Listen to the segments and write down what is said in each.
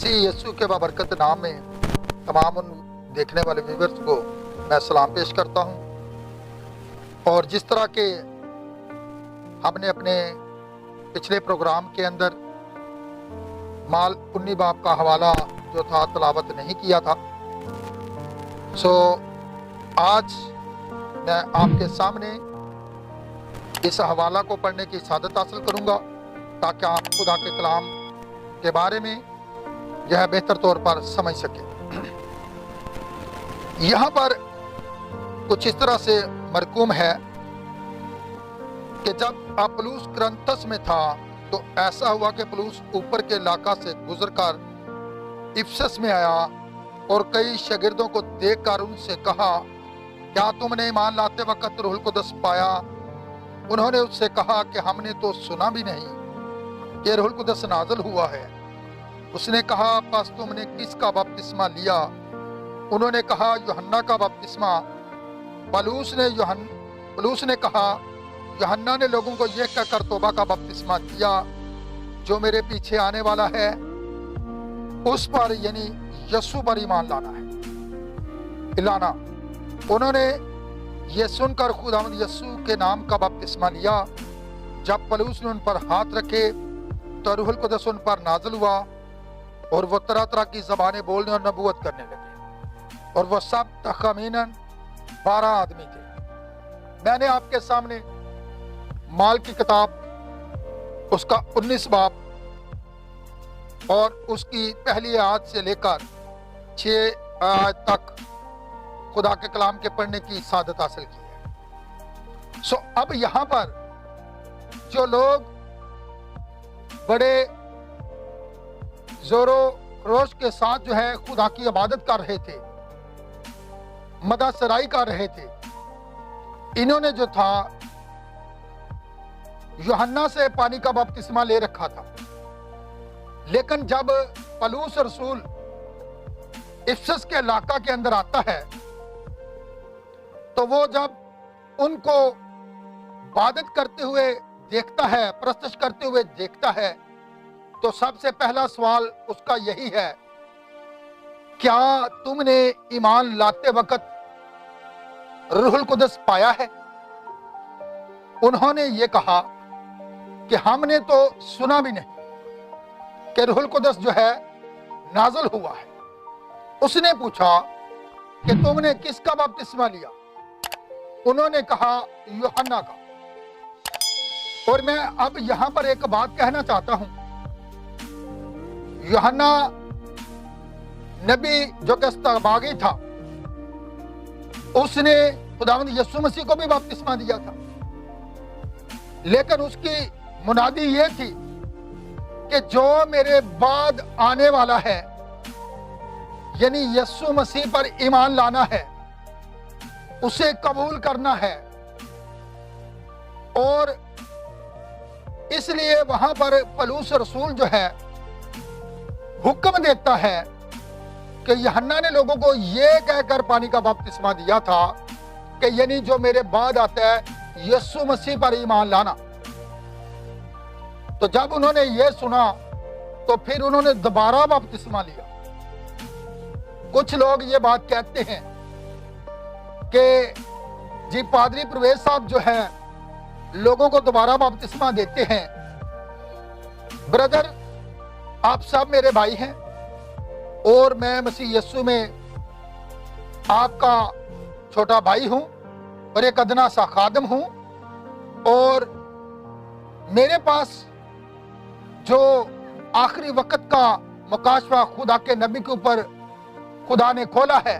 मसीह यीशु के बाबरकत नाम में तमाम उन देखने वाले व्यूअर्स को मैं सलाम पेश करता हूं। और जिस तरह के हमने अपने पिछले प्रोग्राम के अंदर माल 19 बाब का हवाला जो था तलावत नहीं किया था, सो आज मैं आपके सामने इस हवाला को पढ़ने की सादत हासिल करूंगा ताकि आप खुदा के कलाम के बारे में यह बेहतर तौर पर समझ सके। यहाँ पर कुछ इस तरह से मरकूम है कि जब अपुल्लोस कुरिन्थस में था तो ऐसा हुआ कि अपुल्लोस ऊपर के इलाका से गुजरकर इफिसस में आया और कई शागिर्दों को देखकर उनसे कहा, क्या तुमने ईमान लाते वक्त रूहुल कुद्दस पाया? उन्होंने उससे कहा कि हमने तो सुना भी नहीं कि रूहुल कुद्दस नाज़िल हुआ है। उसने कहा, बस तुमने किसका बपतिस्मा लिया? उन्होंने कहा, यूहन्ना का बपतिस्मा। पौलुस ने कहा, यूहन्ना ने लोगों को यह कहकर तौबा का बपतिस्मा दिया, जो मेरे पीछे आने वाला है उस पर यानी यीशु पर ईमान लाना। उन्होंने ये सुनकर खुदावंद यीशु के नाम का बपतिस्मा लिया। जब पौलुस ने उन पर हाथ रखे तो रूहुल कुद्दस उन पर नाज़िल हुआ और वो तरह तरह की ज़बानें बोलने और नबूवत करने लगे, और वो सब तखमीनन 12 आदमी थे। मैंने आपके सामने माल की किताब उसका 19 बाब और उसकी पहली आयत से लेकर 6 आयत तक खुदा के कलाम के पढ़ने की सादत हासिल की है। सो अब यहाँ पर जो लोग बड़े जोरो खरोश के साथ जो है खुदा की इबादत कर रहे थे, मदह सराई कर रहे थे, इन्होंने जो था यूहन्ना से पानी का बपतिस्मा ले रखा था। लेकिन जब पौलुस रसूल इफिसस के इलाका के अंदर आता है तो वो जब उनको इबादत करते हुए देखता है, प्रस्तुत करते हुए देखता है, तो सबसे पहला सवाल उसका यही है, क्या तुमने ईमान लाते वक्त रूहुल कुद्दस पाया है? उन्होंने ये कहा कि हमने तो सुना भी नहीं कि रूहुल कुद्दस जो है नाज़िल हुआ है। उसने पूछा कि तुमने किसका बपतिस्मा लिया? उन्होंने कहा, यूहन्ना का। और मैं अब यहां पर एक बात कहना चाहता हूं। यूहन्ना नबी जो कि इस्तबागी था, उसने खुदावंद यीशु मसीह को भी बपतिस्मा दिया था, लेकिन उसकी मुनादी ये थी कि जो मेरे बाद आने वाला है यानी यीशु मसीह पर ईमान लाना है, उसे कबूल करना है। और इसलिए वहां पर पौलुस रसूल जो है हुक्म देता है कि यूहन्ना ने लोगों को ये कहकर पानी का बपतिस्मा दिया था कि यानी जो मेरे बाद आता है यीशु मसीह पर ईमान लाना। तो जब उन्होंने ये सुना तो फिर उन्होंने दोबारा बपतिस्मा लिया। कुछ लोग ये बात कहते हैं कि जी पादरी प्रवेश साहब जो है लोगों को दोबारा बपतिस्मा देते हैं। ब्रदर, आप सब मेरे भाई हैं और मैं मसीह यीशु में आपका छोटा भाई हूं और एक अदना सा खादम हूं, और मेरे पास जो आखिरी वक्त का मकाशवा खुदा के नबी के ऊपर खुदा ने खोला है,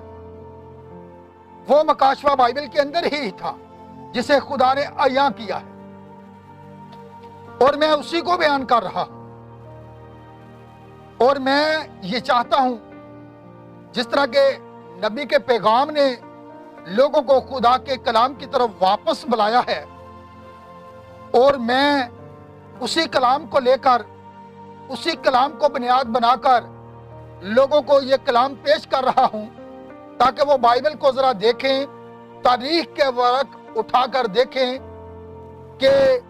वो मकाशवा बाइबल के अंदर ही था जिसे खुदा ने अयां किया है, और मैं उसी को बयान कर रहा हूं। और मैं ये चाहता हूं जिस तरह के नबी के पैगाम ने लोगों को खुदा के कलाम की तरफ वापस बुलाया है, और मैं उसी कलाम को लेकर, उसी कलाम को बुनियाद बनाकर लोगों को ये कलाम पेश कर रहा हूं ताकि वो बाइबल को जरा देखें, तारीख के वर्क उठाकर देखें कि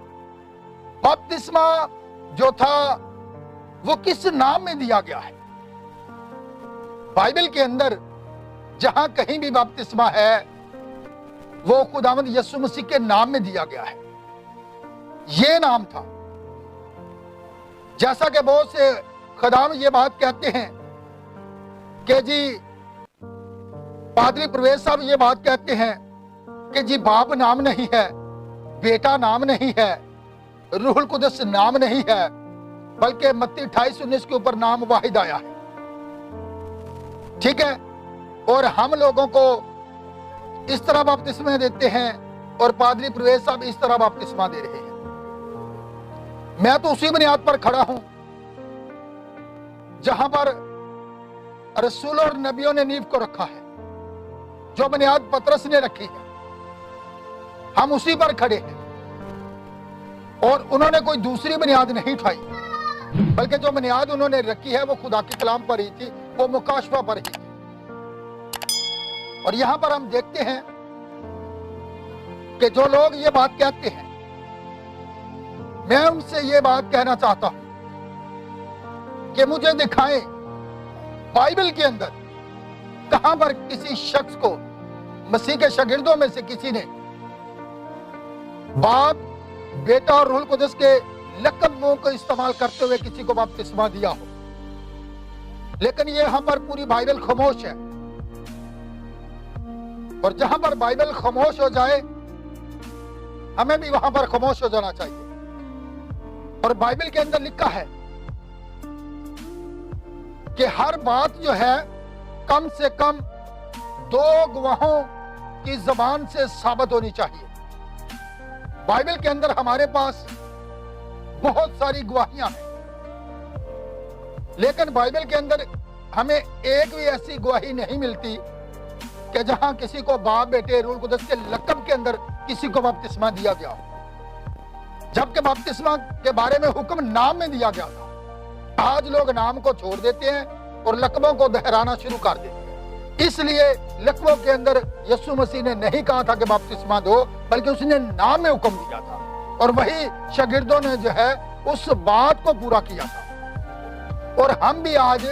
बपतिस्मा जो था वो किस नाम में दिया गया है। बाइबल के अंदर जहां कहीं भी बपतिस्मा है वो खुदावंद यीशु मसीह के नाम में दिया गया है। ये नाम था। जैसा कि बहुत से खुदाम ये बात कहते हैं कि जी पादरी प्रवेश साहब ये बात कहते हैं कि जी बाप नाम नहीं है, बेटा नाम नहीं है, रूहुल कुदस नाम नहीं है, बल्कि मत्ती 28:19 के ऊपर नाम वाहिद आया है। ठीक है, और हम लोगों को इस तरह बपतिस्मा देते हैं और पादरी प्रवेश साहब इस तरह बपतिस्मा दे रहे हैं। मैं तो उसी बुनियाद पर खड़ा हूं जहां पर रसूल और नबियों ने नींव को रखा है, जो बुनियाद पतरस ने रखी है, हम उसी पर खड़े हैं। और उन्होंने कोई दूसरी बुनियाद नहीं उठाई, बल्कि जो बुनियाद उन्होंने रखी है वो खुदा के कलाम पर ही थी, वो मुकाशफा पर ही थी। और यहां पर हम देखते हैं कि जो लोग ये बात कहते हैं, मैं उनसे ये बात कहना चाहता हूं कि मुझे दिखाएं बाइबल के अंदर कहां पर किसी शख्स को, मसीह के शागिर्दों में से किसी ने बाप, बेटा और रूहुल कुदस के लक़बों को इस्तेमाल करते हुए किसी को बपतिस्मा दिया हो। लेकिन ये यहां पर पूरी बाइबल खामोश है। और जहां पर बाइबल खामोश हो जाए, हमें भी वहां पर खामोश हो जाना चाहिए। और बाइबल के अंदर लिखा है कि हर बात जो है कम से कम 2 गवाहों की जबान से साबित होनी चाहिए। बाइबल के अंदर हमारे पास बहुत सारी गवाहियां हैं, लेकिन बाइबल के अंदर हमें एक भी ऐसी गवाही नहीं मिलती कि जहां किसी को बाप, बेटे, रूहुल कुदस के लक़ब के अंदर किसी को बपतिस्मा दिया गया हो, जबकि बपतिस्मा के बारे में हुक्म नाम में दिया गया था। आज लोग नाम को छोड़ देते हैं और लक़बों को दोहराना शुरू कर देते हैं। इसलिए लक़बों के अंदर यीशु मसीह ने नहीं कहा था कि बपतिस्मा दो, बल्कि उसने नाम में हुक्म दिया था। और वही शागिर्दों ने जो है उस बात को पूरा किया था। और हम भी आज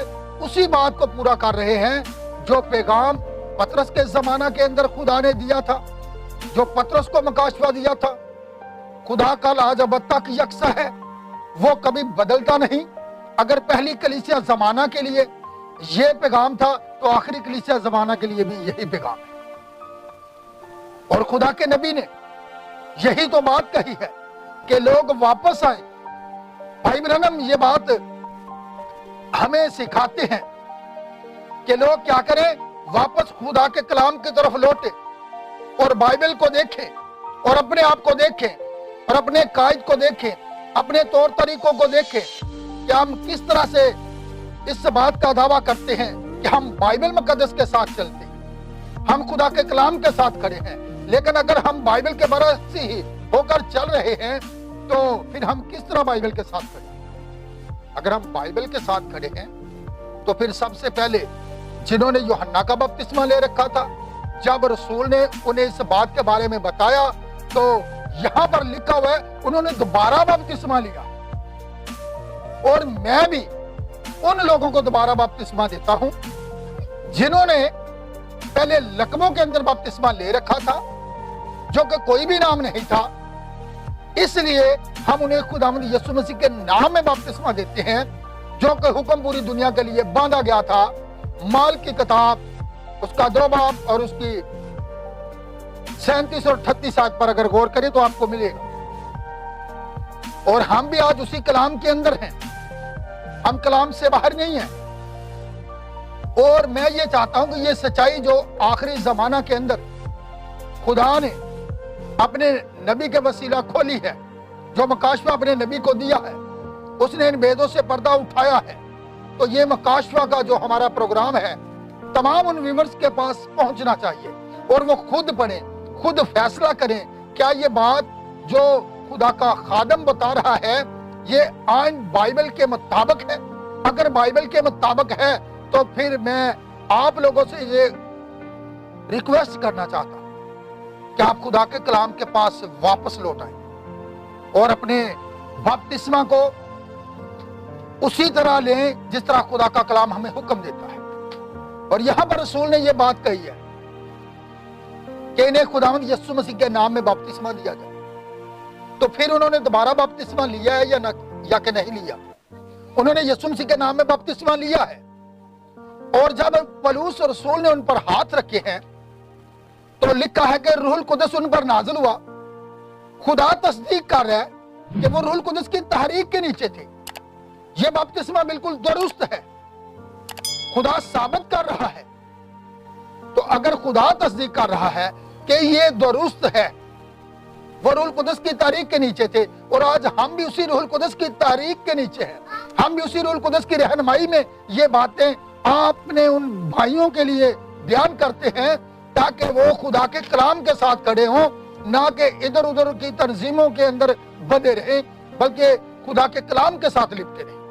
उसी बात को पूरा कर रहे हैं जो पैगाम पतरस के जमाना के अंदर खुदा ने दिया था, जो पतरस को मुकाशफा दिया था। खुदा कल आज अब तक यकसा है, वो कभी बदलता नहीं। अगर पहली कलीसिया जमाना के लिए ये पैगाम था, तो आखिरी कलीसिया जमाना के लिए भी यही पैगाम है। और खुदा के नबी ने यही तो बात कही है कि लोग वापस आए। भाई ब्रनम ये बात हमें सिखाते हैं कि लोग क्या करें, वापस खुदा के कलाम की तरफ लौटे और बाइबल को देखें और अपने आप को देखें और अपने कायद को देखें, अपने तौर तरीकों को देखें कि हम किस तरह से इस बात का दावा करते हैं कि हम बाइबल मुकद्दस के साथ चलते हैं, हम खुदा के कलाम के साथ खड़े हैं। लेकिन अगर हम बाइबल के बरस ही होकर चल रहे हैं, तो फिर हम किस तरह बाइबल के साथ खड़े हैं? अगर हम बाइबल के साथ खड़े हैं, तो फिर सबसे पहले जिन्होंने यूहन्ना का बपतिस्मा ले रखा था, जब रसूल ने उन्हें इस बात के बारे में बताया, तो यहां पर लिखा हुआ है उन्होंने दोबारा बपतिस्मा लिया। और मैं भी उन लोगों को दोबारा बपतिस्मा देता हूं जिन्होंने पहले लक़बों के अंदर बपतिस्मा ले रखा था, जो कि कोई भी नाम नहीं था। इसलिए हम उन्हें खुदावंद यीशु मसीह के नाम में बपतिस्मा देते हैं, जो कि हुक्म पूरी दुनिया के लिए बांधा गया था। माल की किताब उसका 2 बाब और उसकी 37 और 38 आयत पर अगर गौर करें तो आपको मिलेगा। और हम भी आज उसी कलाम के अंदर हैं, हम कलाम से बाहर नहीं हैं। और मैं ये चाहता हूं कि ये सच्चाई जो आखिरी जमाना के अंदर खुदा ने अपने नबी के वसीला खोली है, जो मुकाशफा अपने नबी को दिया है, उसने इन भेदों से पर्दा उठाया है। तो ये मुकाशफा का जो हमारा प्रोग्राम है, तमाम उन व्यूअर्स के पास पहुंचना चाहिए और वो खुद पढ़ें, खुद फैसला करें, क्या ये बात जो खुदा का खादम बता रहा है ये आइन बाइबल के मुताबिक है? अगर बाइबल के मुताबिक है तो फिर मैं आप लोगों से ये रिक्वेस्ट करना चाहता हूं कि आप खुदा के कलाम के पास वापस लौट आए और अपने बपतिस्मा को उसी तरह लें जिस तरह खुदा का कलाम हमें हुक्म देता है। اور یہاں پر رسول نے یہ بات کہی ہے کہ انہیں خداوند یسوع مسیح کے نام میں بپتسمہ دیا جائے. تو پھر انہوں نے دوبارہ بپتسمہ لیا ہے یا کہ نہیں لیا؟ انہوں نے یسوع مسیح کے نام میں بپتسمہ لیا ہے. اور جب پولس اور رسول نے ان پر ہاتھ رکھے ہیں تو لکھا ہے کہ روح القدس ان پر نازل ہوا. خدا تصدیق کر رہا ہے کہ وہ روح القدس کی تحریک کے نیچے تھے. یہ بپتسمہ بالکل درست ہے. خدا ثابت کر رہا ہے. تو اگر خدا تصدیق کر رہا ہے کہ یہ درست ہے، وہ روح القدس کی تحریک کے نیچے تھے، اور آج ہم بھی اسی روح القدس کی تحریک کے نیچے ہیں. ہم بھی اسی روح القدس کی رہنمائی میں یہ باتیں آپ نے ان بھائیوں کے لیے بیان کرتے ہیں تاکہ وہ خدا کے کلام کے ساتھ کھڑے ہوں، نہ کہ ادھر ادھر کی تنظیموں کے اندر بندے رہیں، بلکہ خدا کے کلام کے ساتھ لپٹے رہیں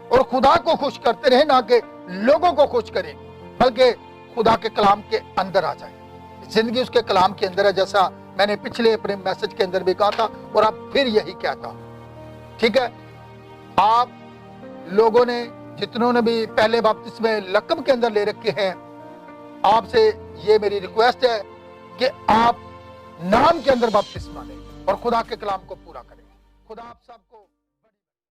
اور خدا کو خوش کرتے رہیں، نہ کہ لوگوں کو خوش کریں بلکہ خدا کے کلام کے اندر آ جائیں. زندگی اس کے کلام کے اندر ہے، جیسا میں نے پچھلے اپنے میسج کے اندر بھی کہا تھا اور اب پھر یہی کہتا ہوں. ٹھیک ہے، آپ لوگوں نے جتنوں نے بھی پہلے بپتسمے لقب کے اندر لے رکھے ہیں، آپ سے یہ میری ریکویسٹ ہے کہ آپ نام کے اندر بپتسمہ لیں اور خدا کے کلام کو پورا کریں. خدا آپ سب کو